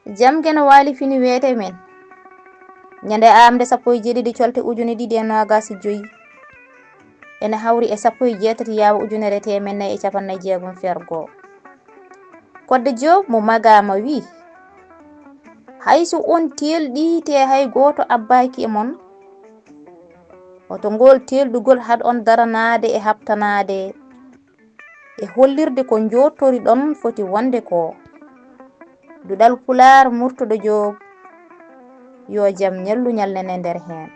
jamge no waali fini weete men nyande Aaɓnde 17 Colte 2025 ene hawri e 17 Yaawa 1451 Kodde Joob mo magama wi hayso on telɗi te hay goto abbaki e mon oto ngol teldugol had on daranade e habtanade e hollirde ko jottori ɗon foti wonde ko Duɗal Pulaar Murtuɗo Joob yo jam ñallu ñalnene nder hen